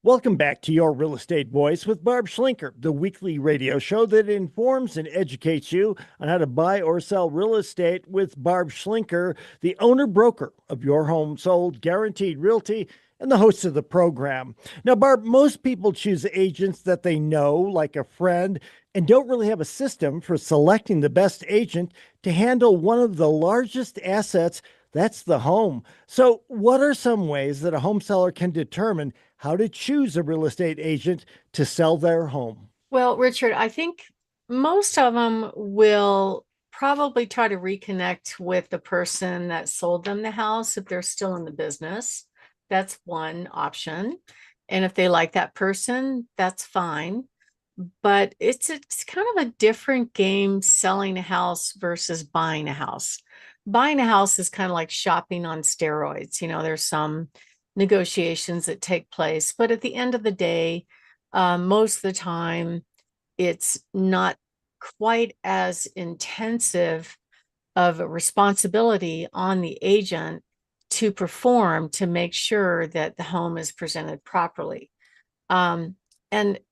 Welcome back to Your Real Estate Voice with Barb Schlinker, the weekly radio show that informs and educates you on how to buy or sell real estate with Barb Schlinker, the owner broker of Your Home Sold Guaranteed Realty and the host of the program. Now, Barb, most people choose agents that they know, like a friend, and don't really have a system for selecting the best agent to handle one of the largest assets. That's the home. So, what are some ways that a home seller can determine how to choose a real estate agent to sell their home? Well, Richard, I think most of them will probably try to reconnect with the person that sold them the house if they're still in the business. That's one option. And if they like that person, that's fine. But it's kind of a different game selling a house versus buying a house. Buying a house is kind of like shopping on steroids. There's some negotiations that take place, but at the end of the day, most of the time, it's not quite as intensive of a responsibility on the agent to perform to make sure that the home is presented properly. And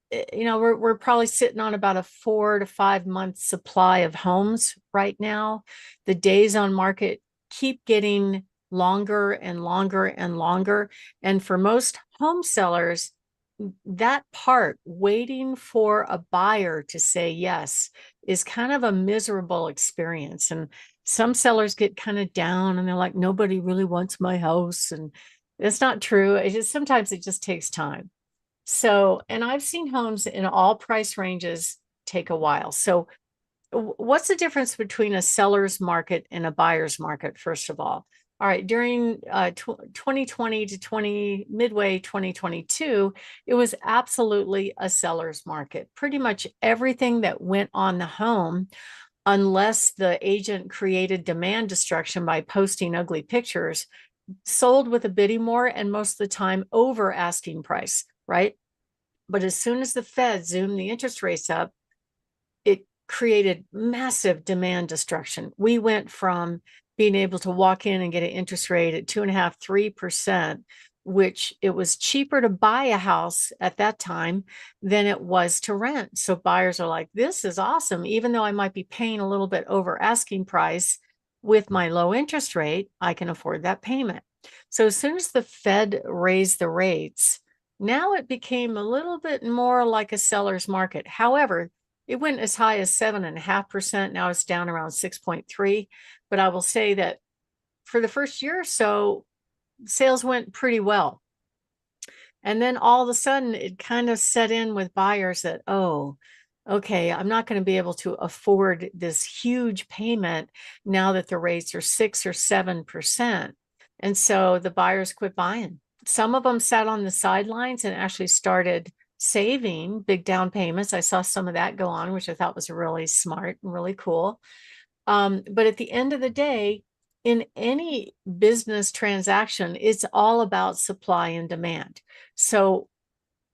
we're probably sitting on about a 4 to 5 month supply of homes right now. The days on market keep getting longer and longer and longer. And for most home sellers, that part, waiting for a buyer to say yes, is kind of a miserable experience. And some sellers get kind of down and they're like, nobody really wants my house. And it's not true. Sometimes it just takes time. So, and I've seen homes in all price ranges take a while. So, what's the difference between a seller's market and a buyer's market, first of all? All right, during 2020 to midway 2022, it was absolutely a seller's market. Pretty much everything that went on the home, unless the agent created demand destruction by posting ugly pictures, sold with a bidding war and most of the time over asking price, right? But as soon as the Fed zoomed the interest rates up, it created massive demand destruction. We went from being able to walk in and get an interest rate at 2.5%, 3%, which it was cheaper to buy a house at that time than it was to rent. So buyers are like, this is awesome. Even though I might be paying a little bit over asking price with my low interest rate, I can afford that payment. So as soon as the Fed raised the rates, now it became a little bit more like a seller's market. However, it went as high as 7.5%. Now it's down around 6.3. But I will say that for the first year or so, sales went pretty well. And then all of a sudden, it kind of set in with buyers that, oh, okay, I'm not going to be able to afford this huge payment now that the rates are 6 or 7%. And so the buyers quit buying. Some of them sat on the sidelines and actually started saving big down payments. I saw some of that go on, which I thought was really smart and really cool. But at the end of the day, in any business transaction, it's all about supply and demand. So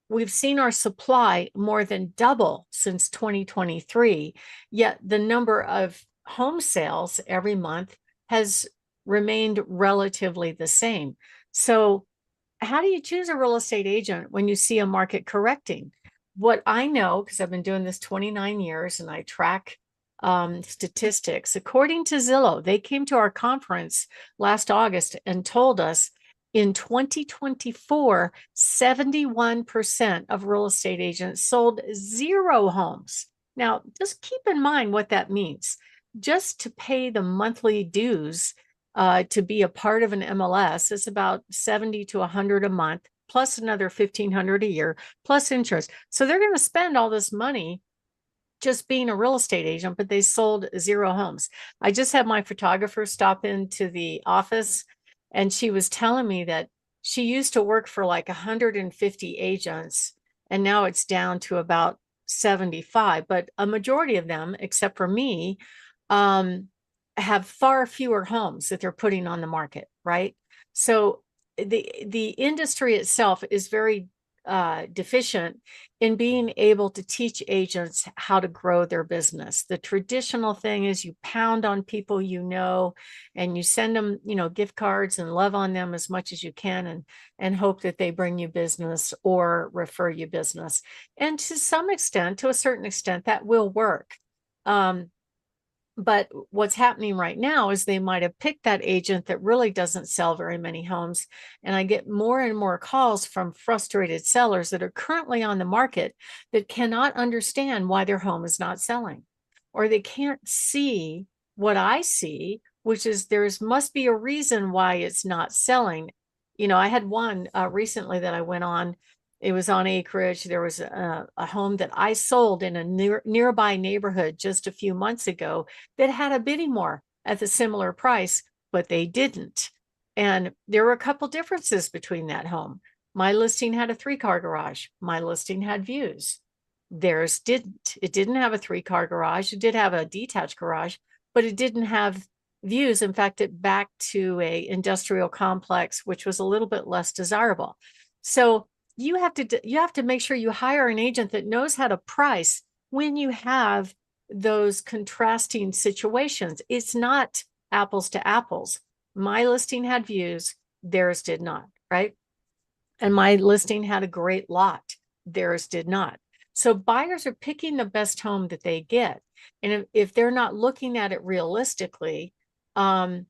we've seen our supply more than double since 2023, yet the number of home sales every month has remained relatively the same. So how do you choose a real estate agent when you see a market correcting? What I know, because I've been doing this 29 years and I track statistics, according to Zillow, they came to our conference last August and told us in 2024, 71% of real estate agents sold 0 homes. Now, just keep in mind what that means. Just to pay the monthly dues to be a part of an MLS is about 70 to 100 a month, plus another 1,500 a year, plus insurance. So they're going to spend all this money just being a real estate agent, but they sold 0 homes. I just had my photographer stop into the office, and she was telling me that she used to work for like 150 agents, and now it's down to about 75. But a majority of them, except for me, um, have far fewer homes that they're putting on the market, right? So the industry itself is very deficient in being able to teach agents how to grow their business. The traditional thing is you pound on people and you send them, gift cards and love on them as much as you can and hope that they bring you business or refer you business. And to some extent, to a certain extent, that will work. But what's happening right now is they might have picked that agent that really doesn't sell very many homes. And I get more and more calls from frustrated sellers that are currently on the market that cannot understand why their home is not selling, or they can't see what I see, which is must be a reason why it's not selling. I had one recently that I went on. It was on acreage. There was a home that I sold in a nearby neighborhood just a few months ago that had a bidding war at the similar price, but they didn't. And there were a couple differences between that home. My listing had a 3-car garage. My listing had views. Theirs didn't. It didn't have a 3-car garage. It did have a detached garage, but it didn't have views. In fact, it backed to a industrial complex, which was a little bit less desirable. So you have to make sure you hire an agent that knows how to price when you have those contrasting situations. It's not apples to apples. My listing had views, theirs did not, right? And my listing had a great lot, theirs did not. So buyers are picking the best home that they get. And if they're not looking at it realistically, they're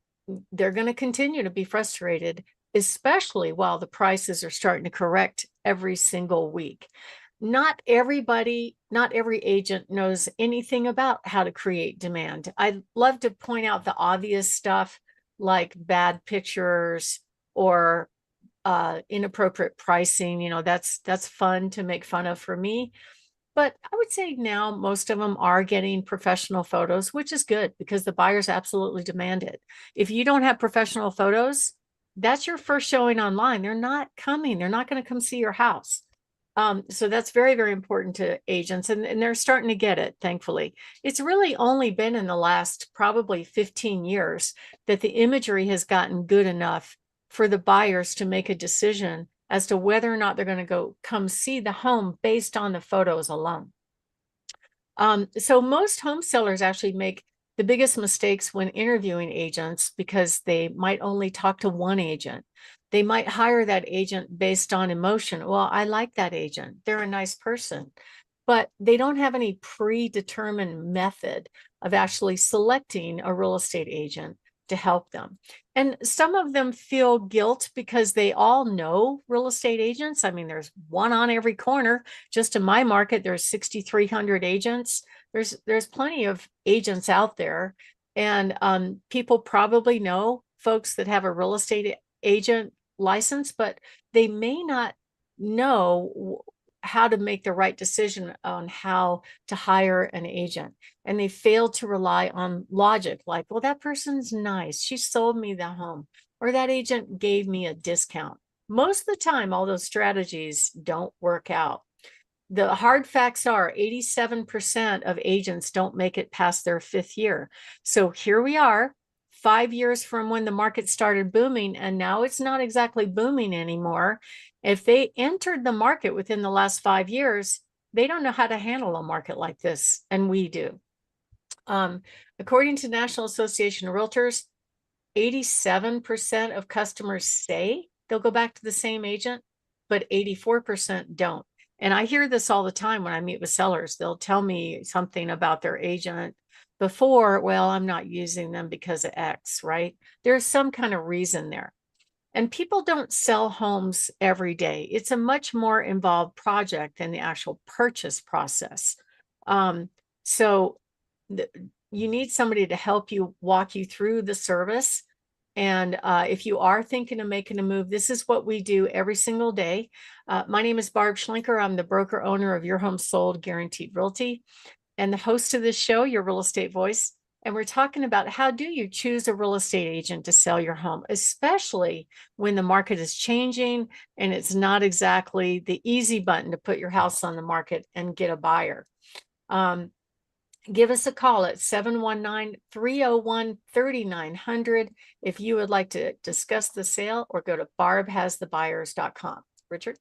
going to continue to be frustrated, especially while the prices are starting to correct every single week. Not every agent knows anything about how to create demand. I love to point out the obvious stuff like bad pictures or inappropriate pricing. That's fun to make fun of for me. But I would say now most of them are getting professional photos, which is good because the buyers absolutely demand it. If you don't have professional photos, that's your first showing online. They're not coming. They're not going to come see your house. So that's very, very important to agents, and they're starting to get it, thankfully. It's really only been in the last probably 15 years that the imagery has gotten good enough for the buyers to make a decision as to whether or not they're going to come see the home based on the photos alone. So most home sellers actually make the biggest mistakes when interviewing agents because they might only talk to one agent. They might hire that agent based on emotion. Well, I like that agent. They're a nice person, but they don't have any predetermined method of actually selecting a real estate agent to help them. And some of them feel guilt because they all know real estate agents. I mean, there's one on every corner. Just in my market, there's 6,300 agents. There's plenty of agents out there. And people probably know folks that have a real estate agent license, but they may not know how to make the right decision on how to hire an agent. And they fail to rely on logic, like, well, that person's nice. She sold me the home, or that agent gave me a discount. Most of the time, all those strategies don't work out. The hard facts are 87% of agents don't make it past their 5th year. So here we are, 5 years from when the market started booming, and now it's not exactly booming anymore. If they entered the market within the last 5 years, they don't know how to handle a market like this, and we do. According to National Association of Realtors, 87% of customers say they'll go back to the same agent, but 84% don't. And I hear this all the time when I meet with sellers. They'll tell me something about their agent before, well, I'm not using them because of X, right? There's some kind of reason there. And people don't sell homes every day. It's a much more involved project than the actual purchase process. So you need somebody to help you walk you through the service. And if you are thinking of making a move, this is what we do every single day. My name is Barb Schlinker. I'm the broker owner of Your Home Sold Guaranteed Realty and the host of this show, Your Real Estate Voice. And we're talking about how do you choose a real estate agent to sell your home, especially when the market is changing and it's not exactly the easy button to put your house on the market and get a buyer. Give us a call at 719-301-3900 if you would like to discuss the sale, or go to barbhasthebuyers.com. Richard?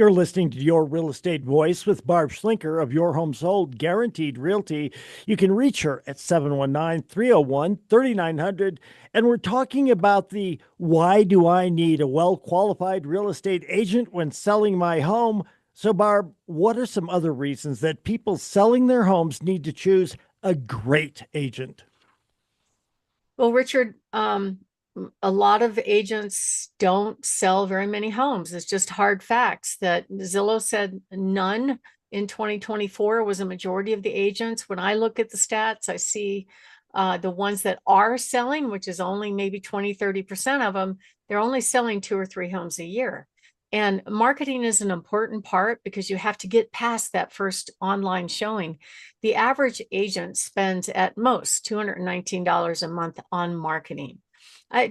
You're listening to Your Real Estate Voice with Barb Schlinker of Your Home Sold Guaranteed Realty. You can reach her at 719 301 3900. And we're talking about the why do I need a well qualified real estate agent when selling my home? So, Barb, what are some other reasons that people selling their homes need to choose a great agent? Well, Richard, a lot of agents don't sell very many homes. It's just hard facts that Zillow said none in 2024 was a majority of the agents. When I look at the stats, I see the ones that are selling, which is only maybe 20, 30% of them, they're only selling 2 or 3 homes a year. And marketing is an important part because you have to get past that first online showing. The average agent spends at most $219 a month on marketing.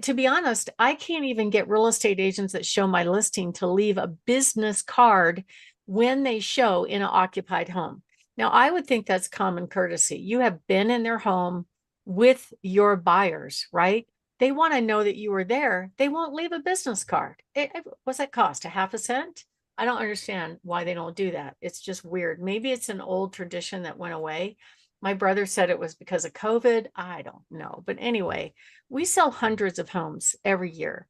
To be honest, I can't even get real estate agents that show my listing to leave a business card when they show in an occupied home. Now, I would think that's common courtesy. You have been in their home with your buyers, right? They want to know that you were there. They won't leave a business card. What's that cost? A half a cent? I don't understand why they don't do that. It's just weird. Maybe it's an old tradition that went away. My brother said it was because of COVID. I don't know. But anyway, we sell hundreds of homes every year.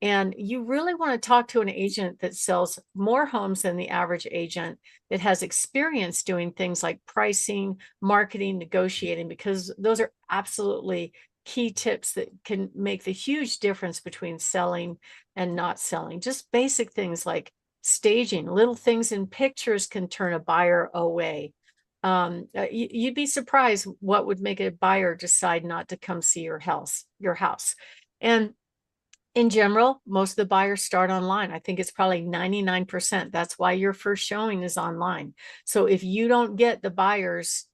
And you really want to talk to an agent that sells more homes than the average agent that has experience doing things like pricing, marketing, negotiating, because those are absolutely key tips that can make the huge difference between selling and not selling. Just basic things like staging, little things in pictures can turn a buyer away. You'd be surprised what would make a buyer decide not to come see your house. And in general, most of the buyers start online. I think it's probably 99%. That's why your first showing is online. So if you don't get the buyers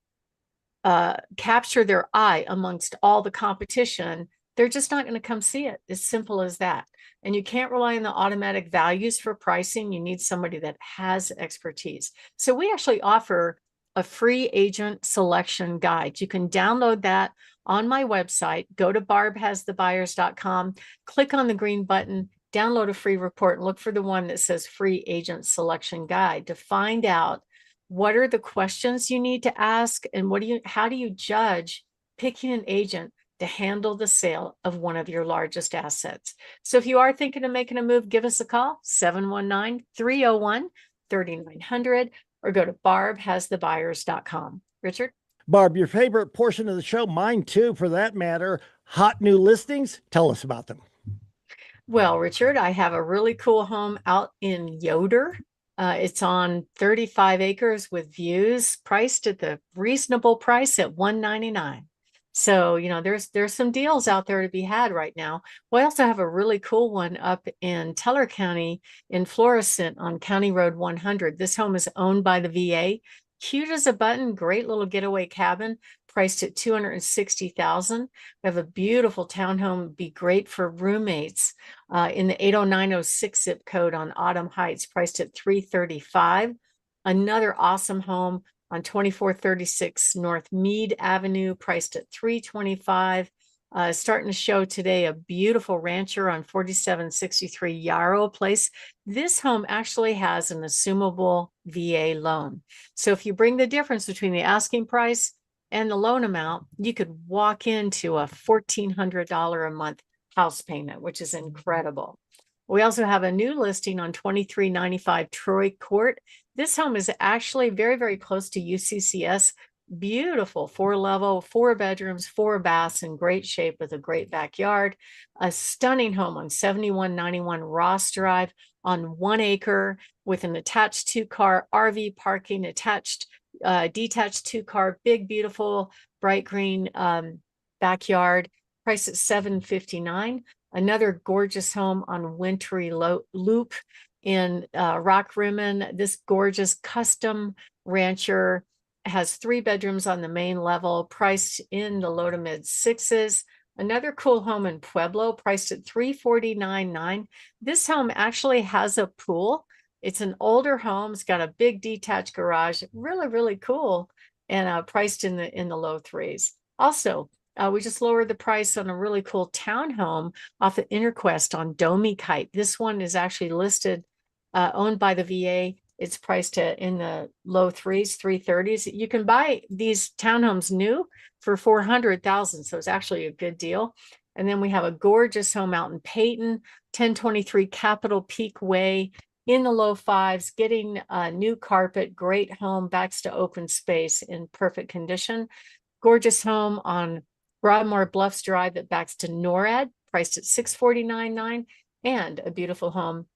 capture their eye amongst all the competition, they're just not going to come see it. As simple as that. And you can't rely on the automatic values for pricing. You need somebody that has expertise. So we actually offer a free agent selection guide. You can download that on my website. Go to barbhasthebuyers.com, click on the green button, download a free report, and look for the one that says free agent selection guide to find out what are the questions you need to ask and how do you judge picking an agent to handle the sale of one of your largest assets. So if you are thinking of making a move, give us a call, 719-301-3900, or go to barbhasthebuyers.com. Richard? Barb, your favorite portion of the show, mine too, for that matter, hot new listings. Tell us about them. Well, Richard, I have a really cool home out in Yoder. It's on 35 acres with views, priced at the reasonable price at $199. So, there's some deals out there to be had right now. We also have a really cool one up in Teller County in Florissant on County Road 100. This home is owned by the VA. Cute as a button, great little getaway cabin, priced at $260,000. We have a beautiful townhome, be great for roommates, in the 80906 zip code on Autumn Heights, priced at $335,000. Another awesome home on 2436 North Meade Avenue, priced at $325,000. Starting to show today a beautiful rancher on 4763 Yarrow Place. This home actually has an assumable VA loan. So if you bring the difference between the asking price and the loan amount, you could walk into a $1,400 a month house payment, which is incredible. We also have a new listing on 2395 Troy Court. This home is actually very, very close to UCCS. Beautiful 4-level, 4 bedrooms, 4 baths, in great shape with a great backyard. A stunning home on 7191 Ross Drive on 1 acre with an attached 2-car RV parking, detached 2-car, big, beautiful, bright green backyard, priced at $759,000. Another gorgeous home on Wintry Loop in Rock Rimmon. This gorgeous custom rancher has 3 bedrooms on the main level, priced in the low to mid sixes. Another cool home in Pueblo, priced at $349,900. This home actually has a pool. It's an older home. It's got a big detached garage. Really, really cool, and priced in the low threes. Also, we just lowered the price on a really cool townhome off of Interquest on Domey Kite. This one is actually listed owned by the VA. It's priced in the low threes, 330s. You can buy these townhomes new for 400,000. So it's actually a good deal. And then we have a gorgeous home out in Peyton, 1023 Capitol Peak Way, in the low fives, getting a new carpet, great home, backs to open space in perfect condition. Gorgeous home on Broadmoor Bluffs Drive that backs to NORAD, priced at $649,900, and a beautiful home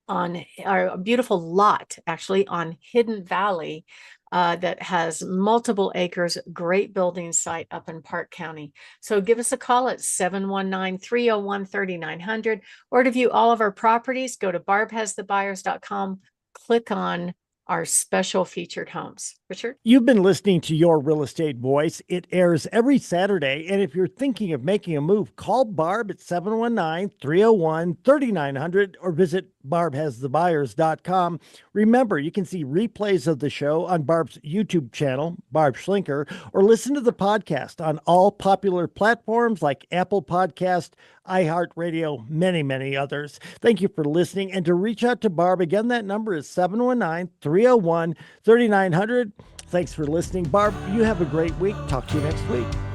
on, or a beautiful lot actually on Hidden Valley that has multiple acres, great building site up in Park County. So give us a call at 719-301-3900, or to view all of our properties, go to barbhasthebuyers.com, click on our special featured homes. Richard? You've been listening to Your Real Estate Voice. It airs every Saturday. And if you're thinking of making a move, call Barb at 719-301-3900 or visit barbhasthebuyers.com. Remember, you can see replays of the show on Barb's YouTube channel, Barb Schlinker, or listen to the podcast on all popular platforms like Apple Podcast, iHeartRadio, many, many others. Thank you for listening. And to reach out to Barb, again, that number is 719-301-3900. Thanks for listening. Barb, you have a great week. Talk to you next week.